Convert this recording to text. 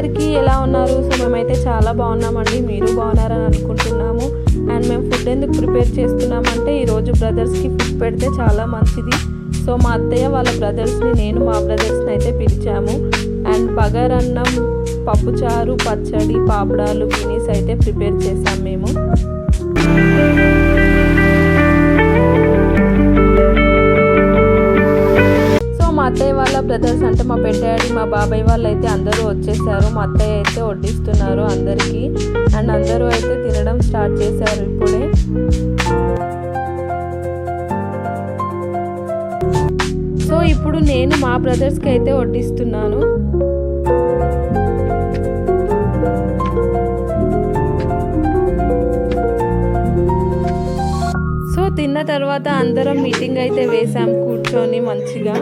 అందరికీ ఎలా ఉన్నారు? సో మేమైతే చాలా బాగున్నామండి, మీరు బాగున్నారని అనుకుంటున్నాము. అండ్ మేము ఫుడ్ ఎందుకు ప్రిపేర్ చేస్తున్నామంటే ఈరోజు బ్రదర్స్కి ఫుడ్ పెడితే చాలా మంచిది. సో మా అత్తయ్య వాళ్ళ బ్రదర్స్ని, నేను మా బ్రదర్స్ని అయితే పిలిచాము. అండ్ బగారన్నం, పప్పుచారు, పచ్చడి, పాపడాలు, బినీస్ అయితే ప్రిపేర్ చేసాం మేము. మా అత్తయ్య వాళ్ళ బ్రదర్స్ అంటే మా పెద్దాడి, మా బాబాయ్ వాళ్ళు అయితే అందరూ వచ్చేసారు. మా అత్తయ్య అయితే వడ్డిస్తున్నారు అందరికీ. అండ్ అందరూ అయితే తినడం స్టార్ట్ చేశారు ఇప్పుడే. సో ఇప్పుడు నేను మా బ్రదర్స్కి అయితే వడ్డిస్తున్నాను. సో తిన్న తర్వాత అందరం మీటింగ్ అయితే వేసాం కూర్చొని మంచిగా.